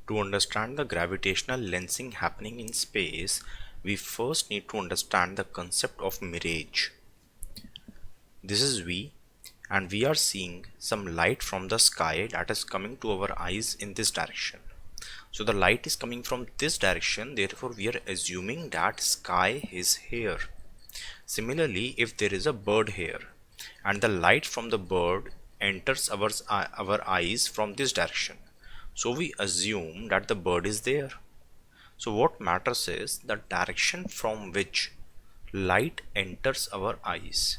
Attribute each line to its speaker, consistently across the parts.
Speaker 1: To understand the gravitational lensing happening in space, we first need to understand the concept of mirage. This is V, and we are seeing some light from the sky that is coming to our eyes in this direction. So the light is coming from this direction, therefore we are assuming that sky is here. Similarly, if there is a bird here and the light from the bird enters our eyes from this direction, so we assume that the bird is there. So what matters is the direction from which light enters our eyes.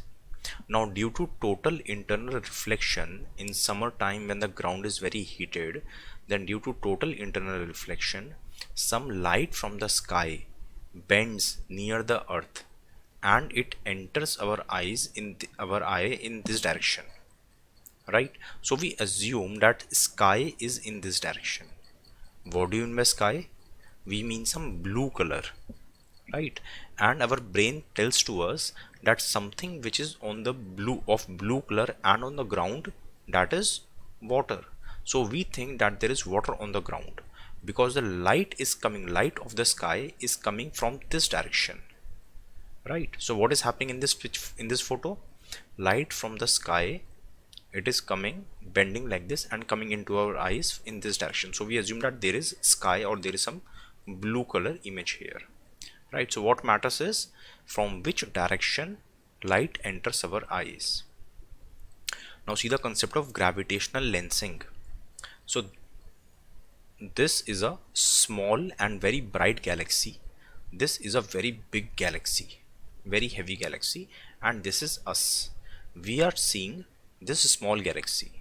Speaker 1: Now, due to total internal reflection in summertime when the ground is very heated, then due to total internal reflection, some light from the sky bends near the earth and it enters our eyes our eye in this direction, right? So we assume that sky is in this direction. What do you mean by sky? We mean some blue color, right? And our brain tells to us that something which is on the blue color and on the ground, that is water. So we think that there is water on the ground because the light of the sky is coming from this direction, right? So what is happening in this photo? Light from the sky, it is coming bending like this and coming into our eyes in this direction. So we assume that there is sky or there is some blue color image here, right? So what matters is from which direction light enters our eyes. Now see the concept of gravitational lensing. So this is a small and very bright galaxy. This is a very big galaxy, very heavy galaxy, and this is us. We are seeing this small galaxy,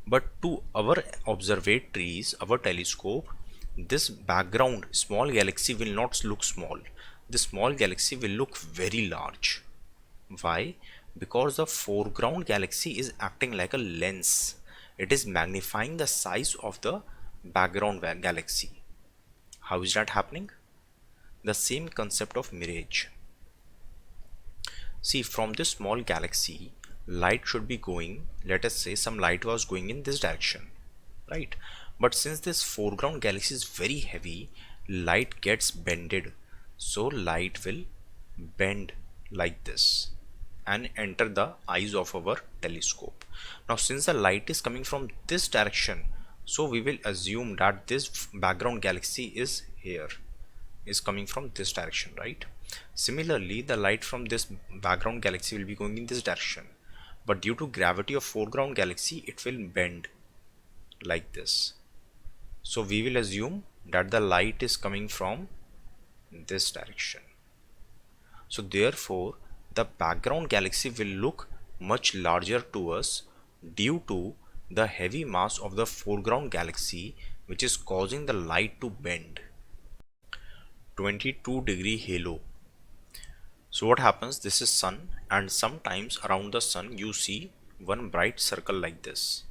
Speaker 1: but to our observatories, our telescope, this background small galaxy will not look small. The small galaxy will look very large. Why? Because the foreground galaxy is acting like a lens. It is magnifying the size of the background galaxy. How is that happening? The same concept of mirage. See, from this small galaxy, light should be going, let us say some light was going in this direction, right? But since this foreground galaxy is very heavy, light gets bended. So light will bend like this and enter the eyes of our telescope. Now since the light is coming from this direction, so we will assume that this background galaxy is here, is coming from this direction, right? Similarly, the light from this background galaxy will be going in this direction, but due to gravity of foreground galaxy, it will bend like this. So we will assume that the light is coming from this direction. So therefore the background galaxy will look much larger to us due to the heavy mass of the foreground galaxy, which is causing the light to bend. 22-degree halo. So what happens? This is sun, and sometimes around the sun you see one bright circle like this.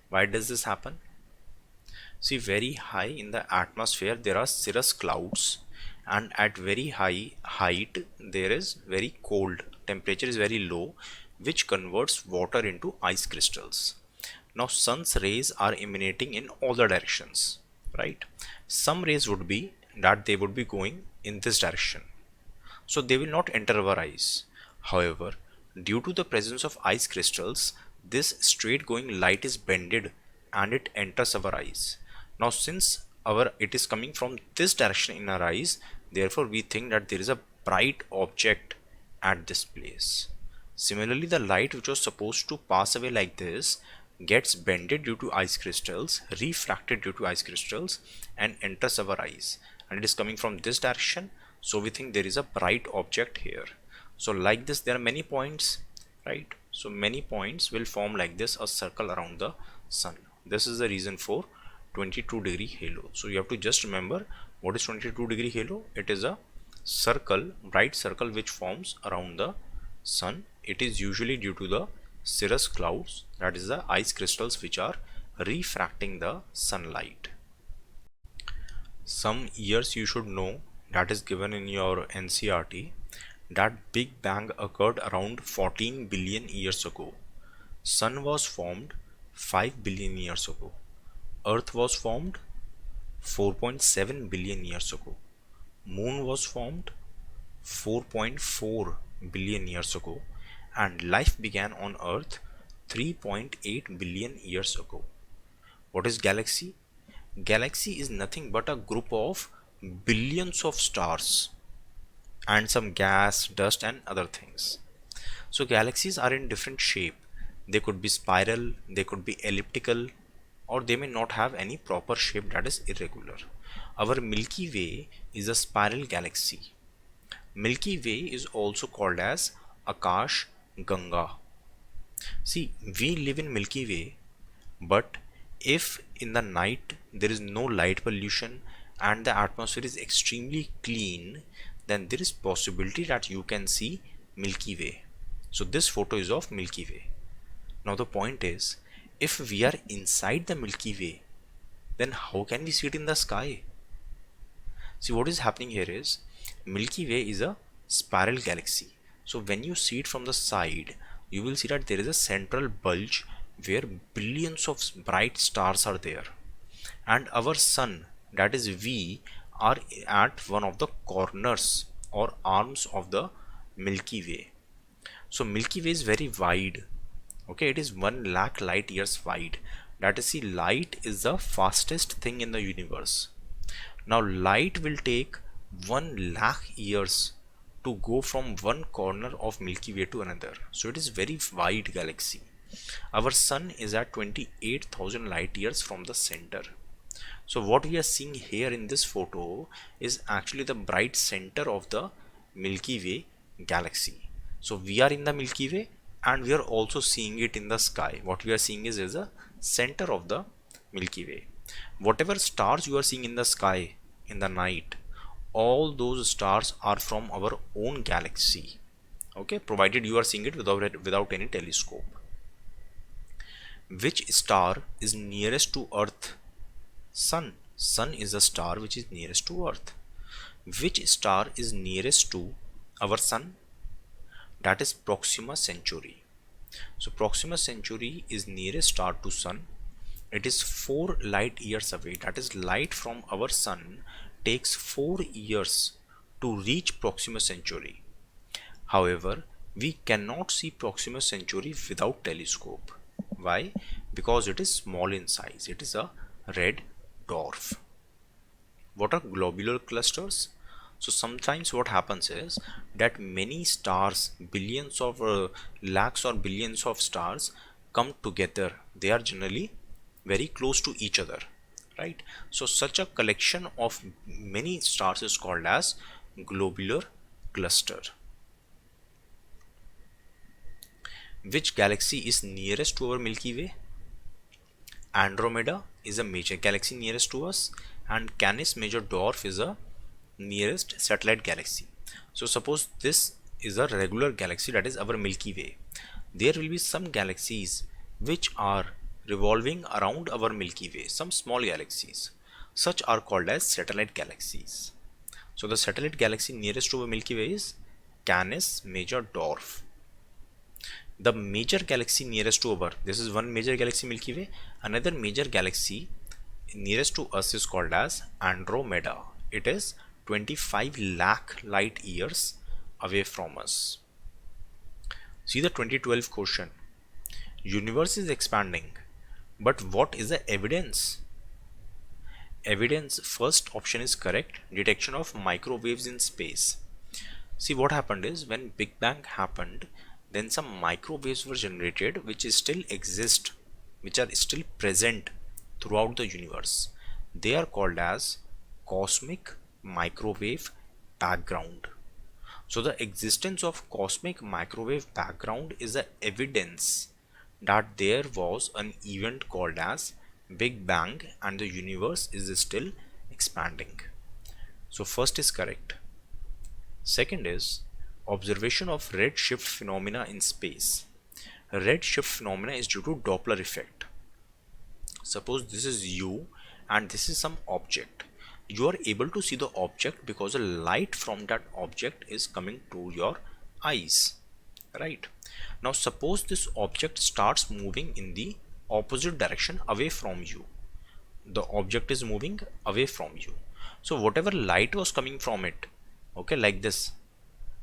Speaker 1: Why does this happen? See, very high in the atmosphere there are cirrus clouds, and at very high height there is very cold, temperature is very low, which converts water into ice crystals. Now sun's rays are emanating in all the directions, right? Some rays would be that they would be going in this direction, so they will not enter our eyes. However, due to the presence of ice crystals, this straight going light is bended and it enters our eyes. Now since it is coming from this direction in our eyes, therefore we think that there is a bright object at this place. Similarly, the light which was supposed to pass away like this gets bended due to ice crystals, refracted due to ice crystals, and enters our eyes, and it is coming from this direction, so we think there is a bright object here. So like this there are many points, right? So many points will form like this, a circle around the sun. This is the reason for 22-degree halo. So you have to just remember what is 22-degree halo. It is a circle, bright circle, which forms around the sun. It is usually due to the cirrus clouds, that is the ice crystals which are refracting the sunlight. Some years you should know, that is given in your NCERT, that Big Bang occurred around 14 billion years ago. Sun was formed 5 billion years ago. Earth was formed 4.7 billion years ago. Moon was formed 4.4 billion years ago, and life began on Earth 3.8 billion years ago. What is galaxy? Galaxy is nothing but a group of billions of stars and some gas, dust and other things. So galaxies are in different shape. They could be spiral, they could be elliptical, or they may not have any proper shape, that is irregular. Our Milky Way is a spiral galaxy. Milky Way is also called as Akash Ganga. See, we live in Milky Way, but if in the night there is no light pollution and the atmosphere is extremely clean, then there is possibility that you can see Milky Way. So this photo is of Milky Way. Now the point is, if we are inside the Milky Way, then how can we see it in the sky? See, what is happening here is, Milky Way is a spiral galaxy. So when you see it from the side, you will see that there is a central bulge where billions of bright stars are there. And our sun, that is we, are at one of the corners or arms of the Milky Way. So Milky Way is very wide. Okay, it is 1 lakh light years wide. That is, see, light is the fastest thing in the universe. Now light will take 1 lakh years to go from one corner of Milky Way to another. So it is very wide galaxy. Our sun is at 28,000 light years from the center. So what we are seeing here in this photo is actually the bright center of the Milky Way galaxy. So we are in the Milky Way and we are also seeing it in the sky. What we are seeing is the center of the Milky Way. Whatever stars you are seeing in the sky in the night, all those stars are from our own galaxy. Okay, provided you are seeing it without any telescope. Which star is nearest to Earth? Sun. Sun is the star which is nearest to Earth. Which star is nearest to our Sun? That is Proxima Centauri. So Proxima Centauri is nearest star to Sun. It is 4 light years away. That is, light from our Sun takes 4 years to reach Proxima Centauri. However, we cannot see Proxima Centauri without telescope. Why? Because it is small in size. It is a red dwarf. What are globular clusters? So sometimes what happens is that many stars, billions of lakhs or billions of stars come together. They are generally very close to each other, right? So such a collection of many stars is called as globular cluster. Which galaxy is nearest to our Milky Way? Andromeda is a major galaxy nearest to us, and Canis Major Dwarf is a nearest satellite galaxy. So suppose this is a regular galaxy, that is our Milky Way. There will be some galaxies which are revolving around our Milky Way, some small galaxies. Such are called as satellite galaxies. So the satellite galaxy nearest to our Milky Way is Canis Major Dwarf. The major galaxy nearest to our, this is one major galaxy Milky Way, another major galaxy nearest to us is called as Andromeda. It is 25 lakh light years away from us. See the 2012 question. Universe is expanding, but what is the evidence? Evidence, first option is correct, detection of microwaves in space. See, what happened is, when Big Bang happened, then some microwaves were generated which still exist, which are still present throughout the universe. They are called as cosmic microwave background. So the existence of cosmic microwave background is the evidence that there was an event called as Big Bang and the universe is still expanding. So first is correct. Second is observation of redshift phenomena in space. Redshift phenomena is due to Doppler effect. Suppose this is you and this is some object. You are able to see the object because the light from that object is coming to your eyes, right? Now suppose this object starts moving in the opposite direction away from you. the object is moving away from you. So whatever light was coming from it, okay, like this,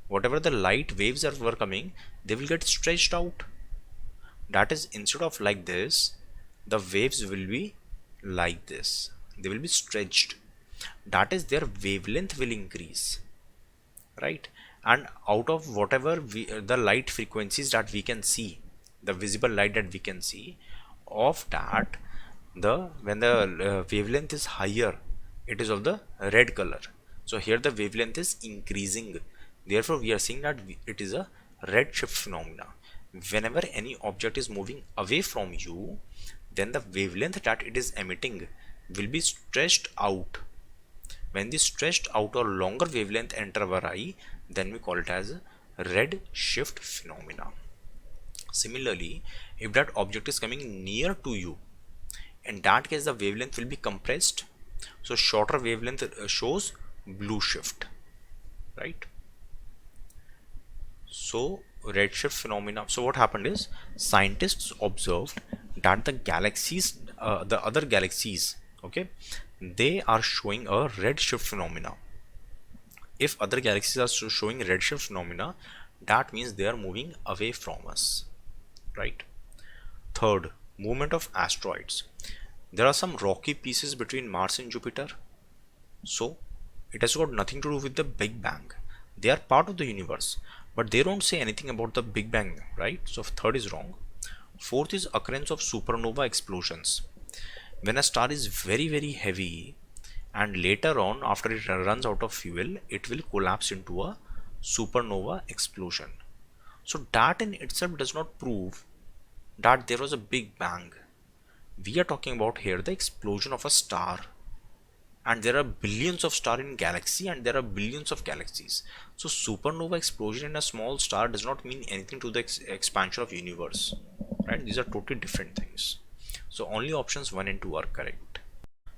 Speaker 1: whatever the light waves were coming, they will get stretched out. That is, instead of like this, the waves will be like this, they will be stretched. That is, their wavelength will increase, right? And out of whatever the light frequencies that we can see, the visible light that we can see, of that, the when the wavelength is higher, it is of the red color. So here the wavelength is increasing, therefore we are seeing that it is a red shift phenomena. Whenever any object is moving away from you, then the wavelength that it is emitting will be stretched out. When the stretched out or longer wavelength enter our eye, then we call it as red shift phenomena. Similarly, if that object is coming near to you, in that case the wavelength will be compressed. So shorter wavelength shows blue shift, right? So redshift phenomena. So what happened is, scientists observed that the galaxies, the other galaxies, okay, they are showing a redshift phenomena. If other galaxies are showing redshift phenomena, that means they are moving away from us, right? Third, movement of asteroids. There are some rocky pieces between Mars and Jupiter, so it has got nothing to do with the Big Bang. They are part of the universe, but they don't say anything about the Big Bang, right? So third is wrong. Fourth is occurrence of supernova explosions. When a star is very heavy, and later on, after it runs out of fuel, it will collapse into a supernova explosion. So that in itself does not prove that there was a Big Bang. We are talking about here the explosion of a star, and there are billions of stars in galaxy, and there are billions of galaxies. So supernova explosion in a small star does not mean anything to the expansion of universe, right? These are totally different things. So only options 1 and 2 are correct.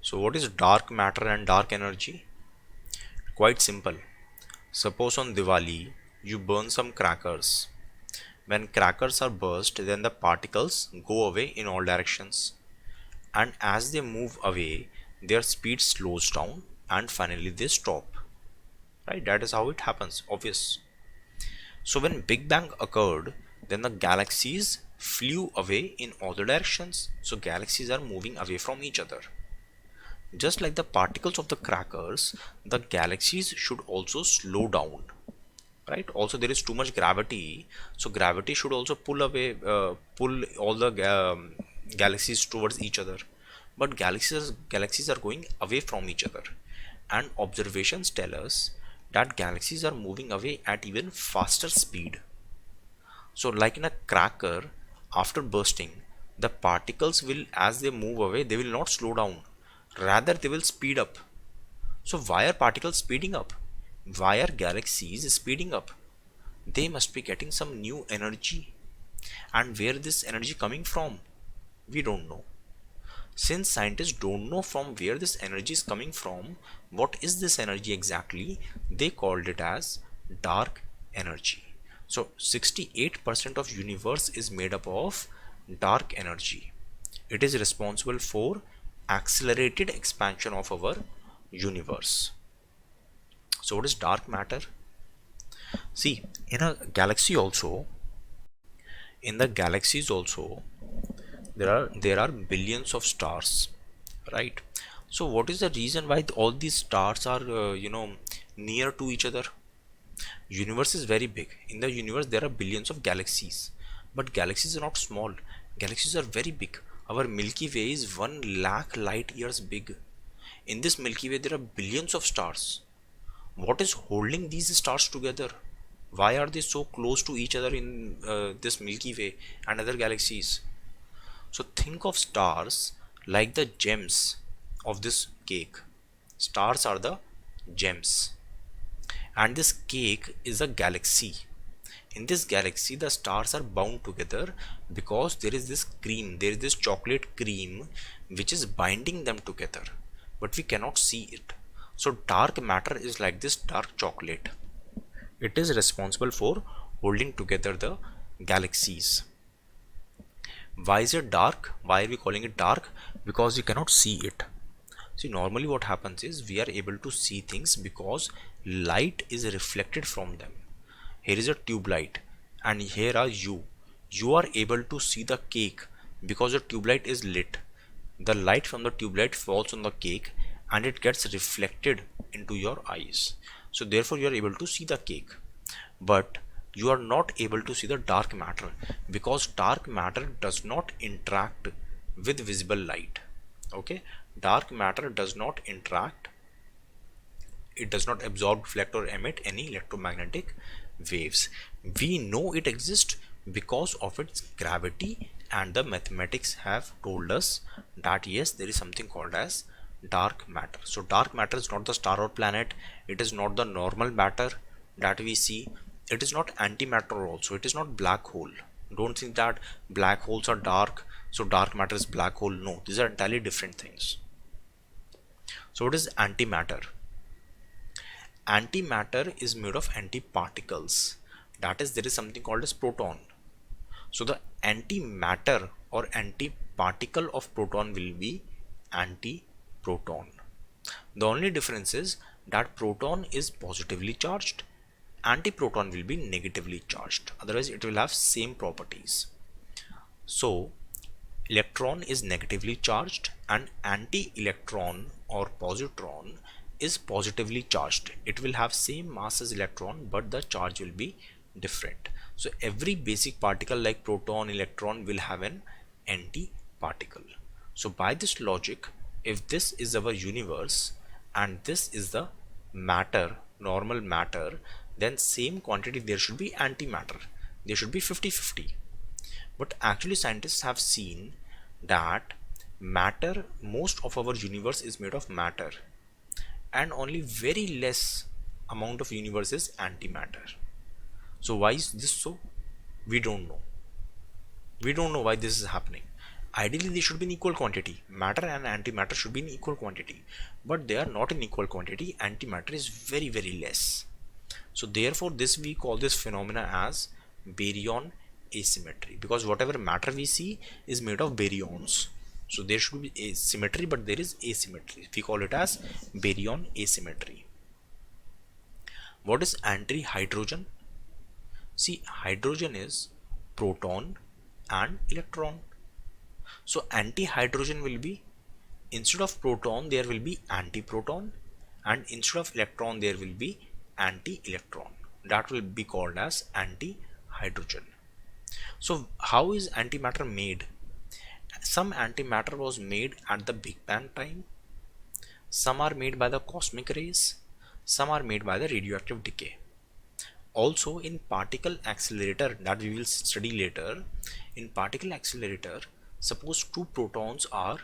Speaker 1: So what is dark matter and dark energy? Quite simple. Suppose on Diwali you burn some crackers. When crackers are burst, then the particles go away in all directions, and as they move away, their speed slows down and finally they stop, right? That is how it happens, obvious. So when Big Bang occurred, then the galaxies flew away in all the directions, so galaxies are moving away from each other. Just like the particles of the crackers, the galaxies should also slow down, right? Also there is too much gravity, so gravity should also pull away, pull all the galaxies towards each other. But galaxies are going away from each other, and observations tell us that galaxies are moving away at even faster speed. So like in a cracker, after bursting, the particles will, as they move away, they will not slow down, rather they will speed up. So why are particles speeding up? Why are galaxies speeding up? They must be getting some new energy, and where this energy coming from, we don't know. Since scientists don't know from where this energy is coming from, what is this energy exactly, they called it as dark energy. So 68% of universe is made up of dark energy. It is responsible for accelerated expansion of our universe. So what is dark matter? See, in a galaxy also, in the galaxies also, there are billions of stars, right? So what is the reason why all these stars are near to each other? Universe is very big. In the universe there are billions of galaxies, but galaxies are not small. Galaxies are very big. Our Milky Way is 1 lakh light years big. In this Milky Way there are billions of stars. What is holding these stars together? Why are they so close to each other in this Milky Way and other galaxies? So think of stars like the gems of this cake. Stars are the gems, and this cake is a galaxy. In this galaxy, the stars are bound together because there is this cream, there is this chocolate cream which is binding them together, but we cannot see it. So dark matter is like this dark chocolate. It is responsible for holding together the galaxies. Why is it dark? Why are we calling it dark? Because you cannot see it. See, normally what happens is we are able to see things because light is reflected from them. Here is a tube light and here are you. You are able to see the cake because the tube light is lit. The light from the tube light falls on the cake and it gets reflected into your eyes. So therefore you are able to see the cake. But you are not able to see the dark matter because dark matter does not interact with visible light. Okay, dark matter does not interact, it does not absorb, reflect or emit any electromagnetic waves. We know it exists because of its gravity, and the mathematics have told us that yes, there is something called as dark matter. So dark matter is not the star or planet, it is not the normal matter that we see, it is not antimatter also, it is not black hole. Don't think that black holes are dark, so dark matter is black hole. No, these are entirely different things. So what is antimatter? Antimatter is made of antiparticles. That is, there is something called as proton. So the antimatter or antiparticle of proton will be antiproton. The only difference is that proton is positively charged, antiproton will be negatively charged. Otherwise it will have same properties. So electron is negatively charged and anti-electron or positron is positively charged. It will have same mass as electron but the charge will be different. So every basic particle like proton, electron will have an anti-particle. So by this logic, if this is our universe and this is the matter, normal matter, then same quantity there should be antimatter. There should be 50-50. But actually scientists have seen that matter, most of our universe is made of matter and only very less amount of universe is antimatter. So why is this so? We don't know. We don't know why this is happening. Ideally they should be in equal quantity. Matter and antimatter should be in equal quantity, but they are not in equal quantity. Antimatter is very less. So therefore this, we call this phenomena as baryon asymmetry, because whatever matter we see is made of baryons. So there should be a symmetry but there is asymmetry. We call it as baryon asymmetry. What is anti-hydrogen? See, hydrogen is proton and electron. So anti-hydrogen will be, instead of proton there will be antiproton, and instead of electron there will be anti-electron. That will be called as anti-hydrogen. So how is antimatter made? Some antimatter was made at the Big Bang time, some are made by the cosmic rays, some are made by the radioactive decay. Also in particle accelerator that we will study later, in particle accelerator, suppose two protons are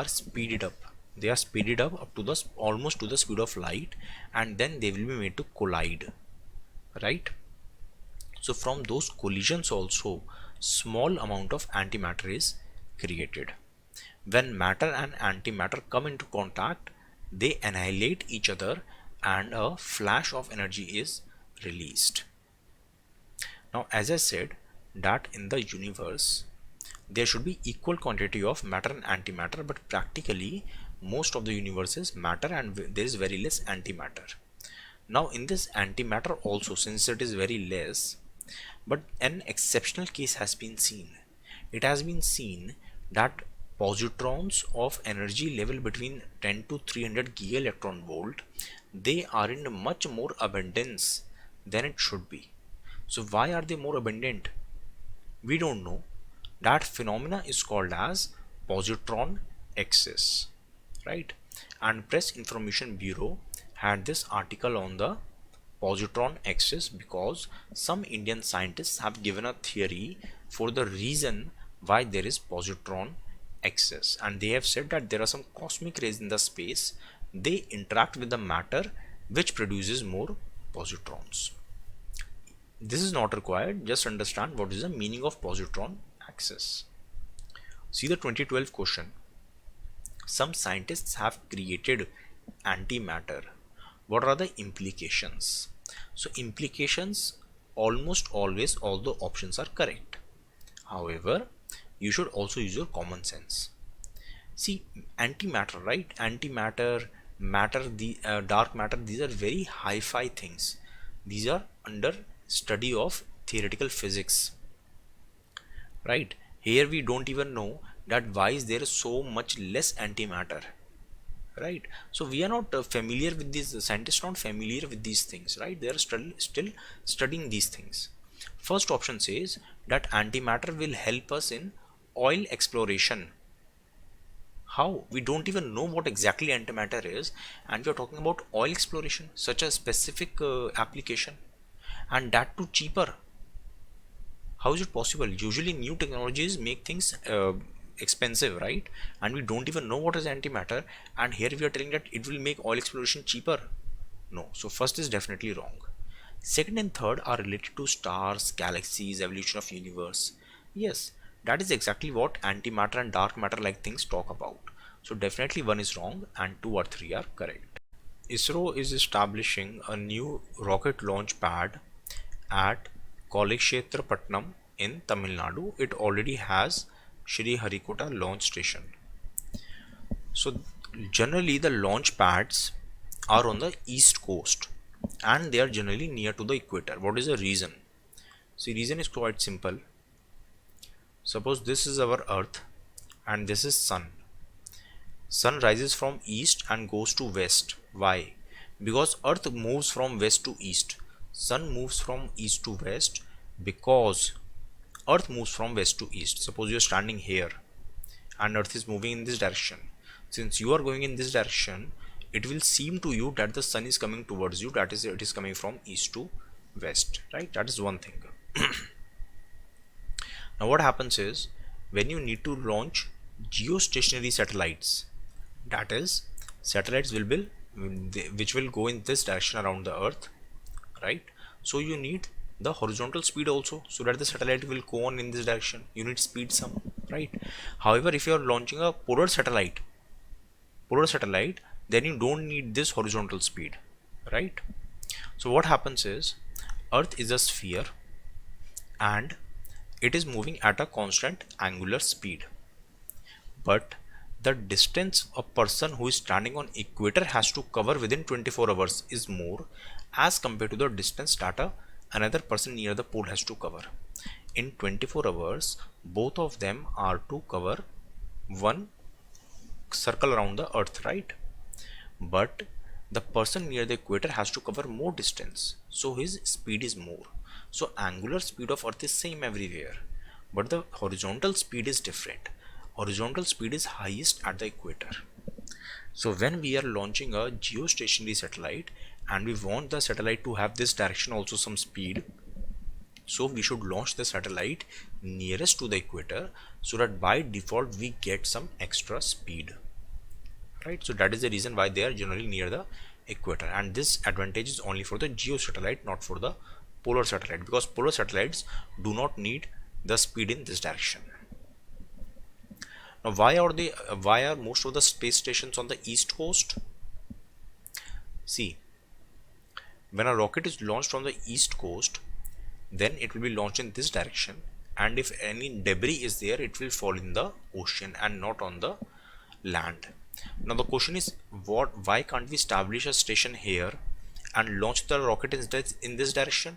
Speaker 1: speeded up. They are speeded up to the almost to the speed of light, and then they will be made to collide, right? So from those collisions also small amount of antimatter is created. When matter and antimatter come into contact, they annihilate each other and a flash of energy is released. Now as I said that in the universe there should be equal quantity of matter and antimatter, but practically most of the universe is matter and there is very less antimatter. Now in this antimatter also, since it is very less, but an exceptional case has been seen. It has been seen that positrons of energy level between 10 to 300 giga electron volt, they are in much more abundance than it should be. So why are they more abundant? We don't know. That phenomena is called as positron excess, right? And Press Information Bureau had this article on the positron excess because some Indian scientists have given a theory for the reason why there is positron excess, and they have said that there are some cosmic rays in the space, they interact with the matter which produces more positrons. This is not required, just understand what is the meaning of positron excess. See the 2012 question. Some scientists have created antimatter. What are the implications? So implications, almost always all the options are correct. However, you should also use your common sense. See, antimatter, right? Antimatter, matter, the dark matter, these are very hi-fi things. These are under study of theoretical physics, right? Here we don't even know that why is there so much less antimatter, right? So we are not familiar with these, scientists not familiar with these things, right? They are still studying these things. First option says that antimatter will help us in oil exploration. How? We don't even know what exactly antimatter is, and we are talking about oil exploration, such a specific application, and that too cheaper. How is it possible? Usually new technologies make things expensive, right? And we don't even know what is antimatter, and here we are telling that it will make oil exploration cheaper. No. So first is definitely wrong. Second and third are related to stars, galaxies, evolution of universe. Yes, that is exactly what antimatter and dark matter like things talk about. So definitely one is wrong and two or three are correct. ISRO is establishing a new rocket launch pad at Kolakshetrapatnam in Tamil Nadu. It already has Shri Harikota launch station. So generally the launch pads are on the east coast and they are generally near to the equator. What is the reason? See, reason is quite simple. Suppose this is our earth and this is sun. Sun rises from east and goes to west. Why? Because earth moves from west to east. Sun moves from east to west because earth moves from west to east. Suppose you are standing here and earth is moving in this direction. Since you are going in this direction, it will seem to you that the sun is coming towards you, that is, it is coming from east to west, right? That is one thing. Now what happens is, when you need to launch geostationary satellites, that is, satellites will be which will go in this direction around the earth, right? So you need the horizontal speed also, so that the satellite will go on in this direction. You need speed some, right? However, if you are launching a polar satellite, then you don't need this horizontal speed, right? So what happens is, earth is a sphere and it is moving at a constant angular speed, but the distance a person who is standing on equator has to cover within 24 hours is more as compared to the distance that another person near the pole has to cover. In 24 hours, both of them are to cover one circle around the earth, right? But the person near the equator has to cover more distance, so his speed is more. So angular speed of earth is same everywhere, but the horizontal speed is different. Horizontal speed is highest at the equator. So when we are launching a geostationary satellite and we want the satellite to have this direction also some speed, so we should launch the satellite nearest to the equator so that by default we get some extra speed, right? So that is the reason why they are generally near the equator, and this advantage is only for the geo satellite, not for the polar satellite, because polar satellites do not need the speed in this direction. Now why are most of the space stations on the east coast? See, when a rocket is launched from the east coast, then it will be launched in this direction, and if any debris is there, it will fall in the ocean and not on the land. Now the question is, why can't we establish a station here and launch the rocket in this direction?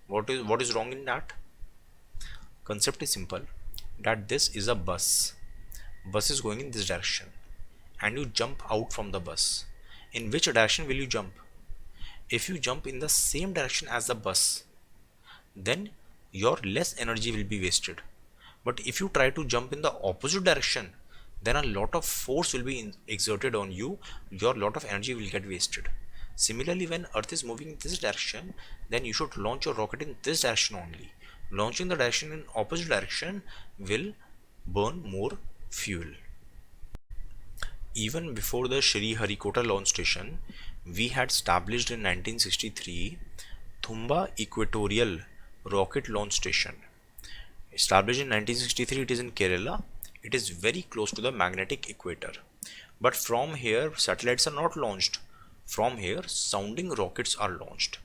Speaker 1: What is wrong in that? Concept is simple, that this is a bus is going in this direction and you jump out from the bus. In which direction will you jump? If you jump in the same direction as the bus, then your less energy will be wasted. But if you try to jump in the opposite direction, then a lot of force will be exerted on you, your lot of energy will get wasted. Similarly, when earth is moving in this direction, then you should launch your rocket in this direction only. Launching the direction in opposite direction will burn more fuel. Even before the Shri Harikota launch station, we had established in 1963 Thumba Equatorial Rocket Launch Station. Established in 1963, it is in Kerala. It is very close to the magnetic equator. But from here, satellites are not launched. From here, sounding rockets are launched.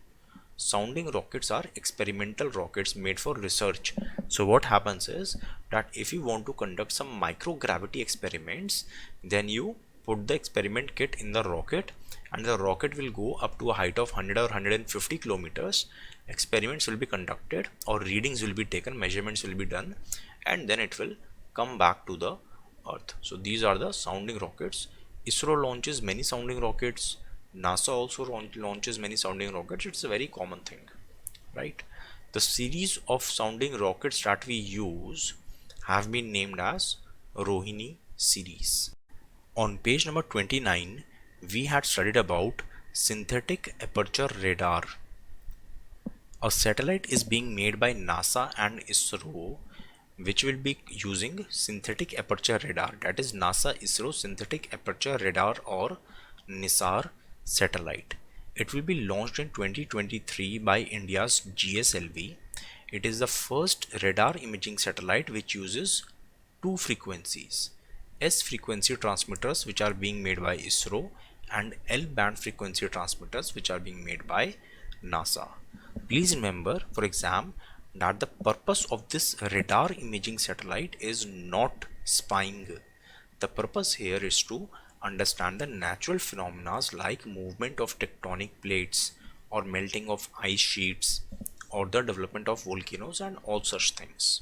Speaker 1: sounding rockets are experimental rockets made for research. So what happens is that if you want to conduct some microgravity experiments, then you put the experiment kit in the rocket, and the rocket will go up to a height of 100 or 150 kilometers. Experiments will be conducted, or readings will be taken, measurements will be done, and then it will come back to the earth. So these are the sounding rockets. ISRO launches many sounding rockets. NASA also launches many sounding rockets. It's a very common thing, right? The series of sounding rockets that we use have been named as Rohini series. On page number 29, we had studied about synthetic aperture radar. A satellite is being made by NASA and ISRO, which will be using synthetic aperture radar, that is NASA ISRO synthetic aperture radar, or NISAR satellite. It will be launched in 2023 by India's GSLV. It is the first radar imaging satellite which uses two frequencies: S frequency transmitters, which are being made by ISRO, and L band frequency transmitters, which are being made by NASA. Please remember for exam that the purpose of this radar imaging satellite is not spying. The purpose here is to understand the natural phenomena like movement of tectonic plates, or melting of ice sheets, or the development of volcanoes, and all such things.